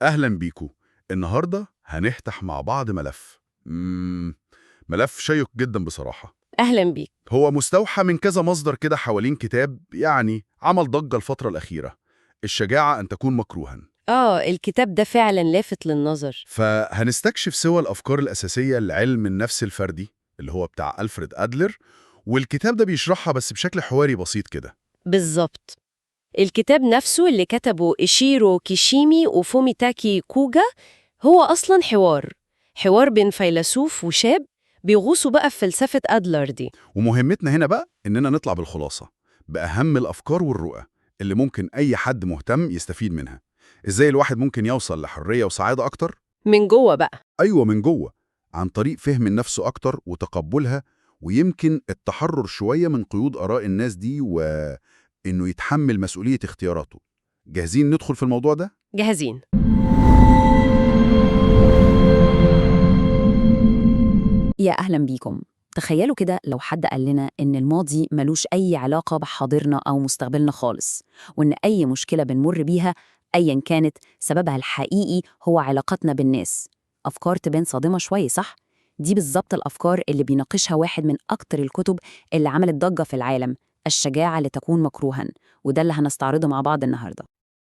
أهلا بيكو. النهاردة هنفتح مع بعض ملف شيق جدا بصراحة. أهلا بيك. هو مستوحى من كذا مصدر كده حوالين كتاب عمل ضجة الفترة الأخيرة، الشجاعة أن تكون مكروها. الكتاب ده فعلا لافت للنظر. فهنستكشف سوا الأفكار الأساسية لعلم النفس الفردي اللي هو بتاع ألفريد أدلر، والكتاب ده بيشرحها بس بشكل حواري بسيط كده. بالظبط. الكتاب نفسه اللي كتبه إيشيرو كيشيمي وفوميتاكي كوجا هو أصلا حوار بين فيلسوف وشاب بيغوصوا بقى في فلسفة أدلر دي. ومهمتنا هنا بقى إننا نطلع بالخلاصة بأهم الأفكار والرؤى اللي ممكن أي حد مهتم يستفيد منها. إزاي الواحد ممكن يوصل لحرية وسعادة أكتر؟ من جوه بقى. أيوة، من جوه، عن طريق فهم النفس أكتر وتقبلها، ويمكن التحرر شوية من قيود آراء الناس دي، وإنه يتحمل مسؤولية اختياراته. جاهزين ندخل في الموضوع ده؟ جاهزين. يا أهلا بيكم. تخيلوا كده لو حد قال لنا إن الماضي ملوش أي علاقة بحاضرنا أو مستقبلنا خالص، وإن أي مشكلة بنمر بيها أيا كانت سببها الحقيقي هو علاقتنا بالناس. أفكار تبان صادمة شوية، صح؟ دي بالظبط الأفكار اللي بيناقشها واحد من أكتر الكتب اللي عملت ضجة في العالم، الشجاعة لتكون مكروها، وده اللي هنستعرضه مع بعض النهاردة.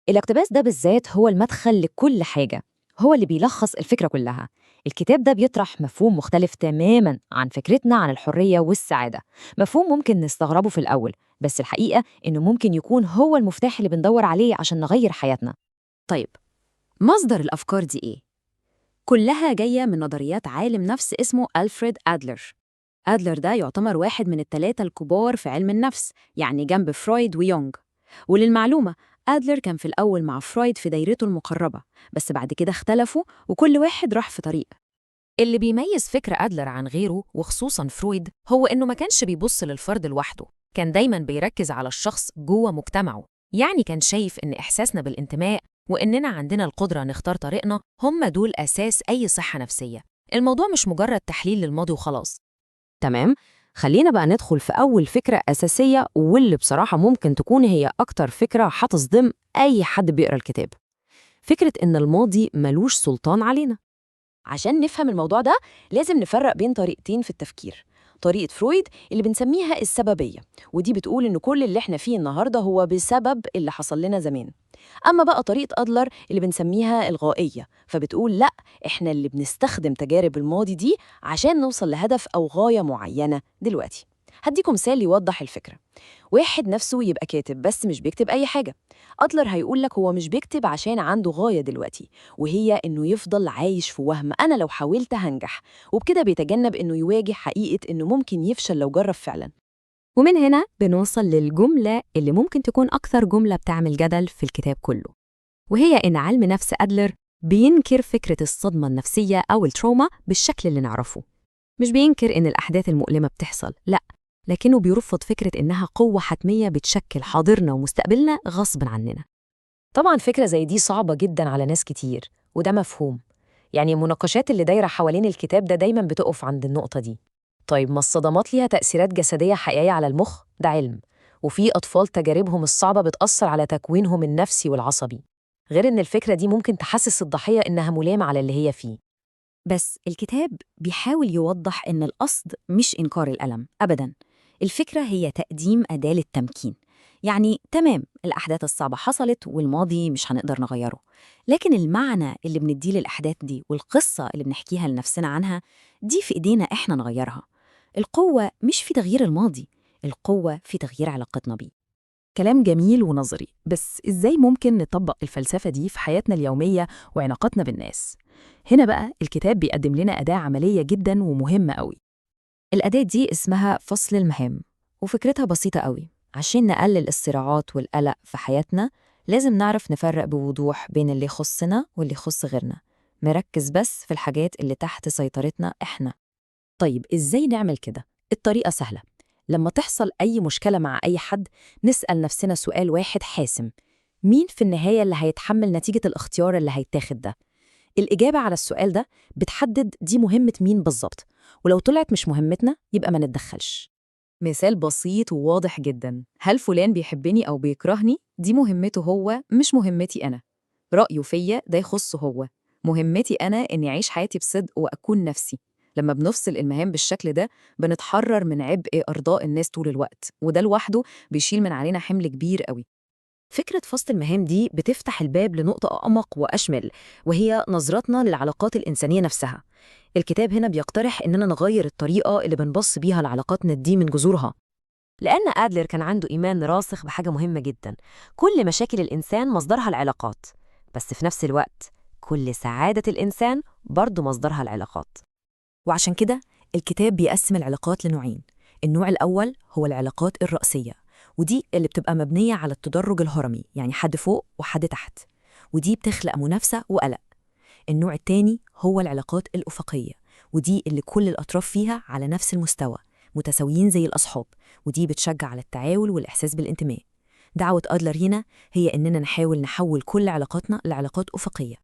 الاقتباس ده بالذات هو المدخل لكل حاجة، هو اللي بيلخص الفكرة كلها. الكتاب ده بيطرح مفهوم مختلف تماماً عن فكرتنا عن الحرية والسعادة، مفهوم ممكن نستغربه في الأول، بس الحقيقة إنه ممكن يكون هو المفتاح اللي بندور عليه عشان نغير حياتنا. طيب، مصدر الأفكار دي إيه؟ كلها جاية من نظريات عالم نفس اسمه ألفريد أدلر. أدلر ده يعتبر واحد من الثلاثة الكبار في علم النفس، يعني جنب فرويد ويونغ. وللمعلومة، أدلر كان في الأول مع فرويد في دايرته المقربة، بس بعد كده اختلفوا وكل واحد راح في طريق. اللي بيميز فكر أدلر عن غيره وخصوصاً فرويد هو إنه ما كانش بيبص للفرد لوحده، كان دايماً بيركز على الشخص جوه مجتمعه. يعني كان شايف إن إحساسنا بالانتماء وإننا عندنا القدرة نختار طريقنا هم دول أساس أي صحة نفسية. الموضوع مش مجرد تحليل للماضي وخلاص. تمام؟ خلينا بقى ندخل في أول فكرة أساسية، واللي بصراحة ممكن تكون هي أكتر فكرة هتصدم أي حد بيقرأ الكتاب. فكرة إن الماضي ملوش سلطان علينا. عشان نفهم الموضوع ده لازم نفرق بين طريقتين في التفكير. طريقة فرويد اللي بنسميها السببية، ودي بتقول إن كل اللي احنا فيه النهاردة هو بسبب اللي حصل لنا زمان. أما بقى طريقة أدلر اللي بنسميها الغائية، فبتقول لأ، احنا اللي بنستخدم تجارب الماضي دي عشان نوصل لهدف أو غاية معينة دلوقتي. هديكم مثال يوضح الفكرة. واحد نفسه يبقى كاتب بس مش بيكتب أي حاجة. أدلر هيقولك هو مش بيكتب عشان عنده غاية دلوقتي، وهي إنه يفضل عايش في وهم أنا لو حاولت هنجح، وبكده بيتجنب إنه يواجه حقيقة إنه ممكن يفشل لو جرب فعلا. ومن هنا بنوصل للجملة اللي ممكن تكون أكثر جملة بتعمل جدل في الكتاب كله، وهي إن علم نفس أدلر بينكر فكرة الصدمة النفسية أو التروما بالشكل اللي نعرفه. مش بينكر إن الأحداث المؤلمة بتحصل، لأ، لكنه بيرفض فكرة إنها قوة حتمية بتشكل حاضرنا ومستقبلنا غصب عننا. طبعا فكرة زي دي صعبة جدا على ناس كتير، وده مفهوم. يعني المناقشات اللي دايرة حوالين الكتاب ده دايما بتقف عند النقطة دي. طيب، ما الصدمات ليها تأثيرات جسدية حقيقية على المخ؟ ده علم. وفي أطفال تجاربهم الصعبة بتأثر على تكوينهم النفسي والعصبي، غير إن الفكرة دي ممكن تحسس الضحية إنها ملامة على اللي هي فيه. بس الكتاب بيحاول يوضح إن القصد مش إنكار الألم أبداً. الفكرة هي تقديم أداة للتمكين. يعني تمام، الأحداث الصعبة حصلت والماضي مش هنقدر نغيره، لكن المعنى اللي بنديه للأحداث دي والقصة اللي بنحكيها لنفسنا عنها دي في إيدينا إحنا نغيرها. القوة مش في تغيير الماضي، القوة في تغيير علاقتنا بيه. كلام جميل ونظري، بس إزاي ممكن نطبق الفلسفة دي في حياتنا اليومية وعلاقاتنا بالناس؟ هنا بقى الكتاب بيقدم لنا أداة عملية جدا ومهمة قوي. الأداة دي اسمها فصل المهام، وفكرتها بسيطة قوي. عشان نقلل الصراعات والقلق في حياتنا لازم نعرف نفرق بوضوح بين اللي يخصنا واللي يخص غيرنا، نركز بس في الحاجات اللي تحت سيطرتنا إحنا. طيب، إزاي نعمل كده؟ الطريقة سهلة. لما تحصل أي مشكلة مع أي حد نسأل نفسنا سؤال واحد حاسم: مين في النهاية اللي هيتحمل نتيجة الاختيار اللي هيتاخد ده؟ الإجابة على السؤال ده بتحدد دي مهمة مين بالظبط، ولو طلعت مش مهمتنا يبقى ما نتدخلش. مثال بسيط وواضح جدا: هل فلان بيحبني أو بيكرهني؟ دي مهمته هو، مش مهمتي أنا. رأيه فيا ده يخصه هو. مهمتي أنا إني أعيش حياتي بصدق وأكون نفسي. لما بنفصل المهام بالشكل ده بنتحرر من عبء إرضاء الناس طول الوقت، وده لوحده بيشيل من علينا حمل كبير قوي. فكرة فصل المهام دي بتفتح الباب لنقطة أعمق وأشمل، وهي نظرتنا للعلاقات الإنسانية نفسها. الكتاب هنا بيقترح إننا نغير الطريقة اللي بنبص بيها لعلاقاتنا دي من جذورها، لأن أدلر كان عنده إيمان راسخ بحاجة مهمة جدا: كل مشاكل الإنسان مصدرها العلاقات، بس في نفس الوقت كل سعادة الإنسان برضو مصدرها العلاقات. وعشان كده الكتاب بيقسم العلاقات لنوعين. النوع الأول هو العلاقات الرأسية، ودي اللي بتبقى مبنية على التدرج الهرمي، يعني حد فوق وحد تحت، ودي بتخلق منافسة وقلق. النوع التاني هو العلاقات الأفقية، ودي اللي كل الأطراف فيها على نفس المستوى، متساويين زي الأصحاب، ودي بتشجع على التعاون والإحساس بالانتماء. دعوة أدلر هنا هي إننا نحاول نحول كل علاقاتنا لعلاقات أفقية.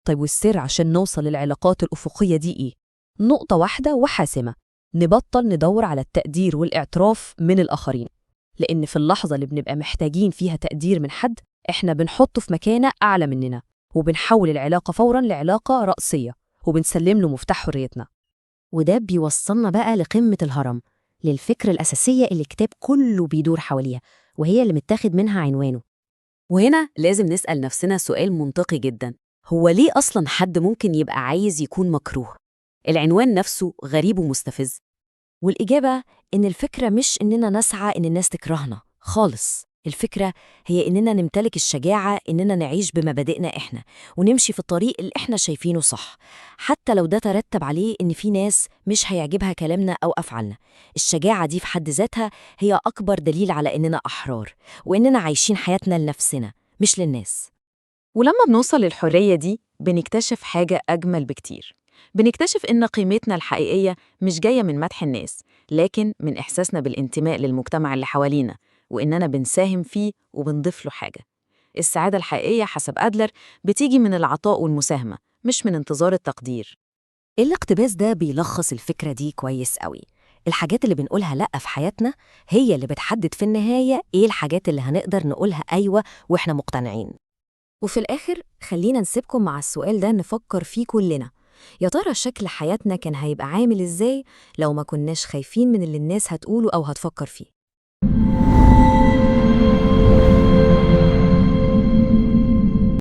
طيب والسر عشان نوصل للعلاقات الأفقية دي إيه؟ نقطة واحدة وحاسمة: نبطل ندور على التقدير والاعتراف من الآخرين، لأن في اللحظة اللي بنبقى محتاجين فيها تقدير من حد، إحنا بنحطه في مكانة أعلى مننا، وبنحول العلاقة فوراً لعلاقة رأسية، وبنسلم له مفتاح حريتنا. وده بيوصلنا بقى لقمة الهرم، للفكرة الأساسية اللي الكتاب كله بيدور حواليها، وهي اللي متاخد منها عنوانه. وهنا لازم نسأل نفسنا سؤال منطقي جدا: هو ليه أصلاً حد ممكن يبقى عايز يكون مكروه؟ العنوان نفسه غريب ومستفز. والإجابة إن الفكرة مش إننا نسعى إن الناس تكرهنا خالص. الفكرة هي إننا نمتلك الشجاعة إننا نعيش بمبادئنا إحنا، ونمشي في الطريق اللي إحنا شايفينه صح، حتى لو ده ترتب عليه إن في ناس مش هيعجبها كلامنا أو أفعالنا. الشجاعة دي في حد ذاتها هي أكبر دليل على إننا أحرار، وإننا عايشين حياتنا لنفسنا مش للناس. ولما بنوصل للحرية دي بنكتشف حاجة أجمل بكتير. بنكتشف إن قيمتنا الحقيقية مش جاية من مدح الناس، لكن من إحساسنا بالانتماء للمجتمع اللي حوالينا، وإننا بنساهم فيه وبنضيف له حاجة. السعادة الحقيقية حسب أدلر بتيجي من العطاء والمساهمة، مش من انتظار التقدير. الاقتباس ده بيلخص الفكرة دي كويس قوي. الحاجات اللي بنقولها لأ في حياتنا هي اللي بتحدد في النهاية إيه الحاجات اللي هنقدر نقولها أيوة وإحنا مقتنعين. وفي الآخر خلينا نسيبكم مع السؤال ده نفكر فيه كلنا: يا ترى شكل حياتنا كان هيبقى عامل إزاي لو ما كناش خايفين من اللي الناس هتقوله أو هتفكر فيه؟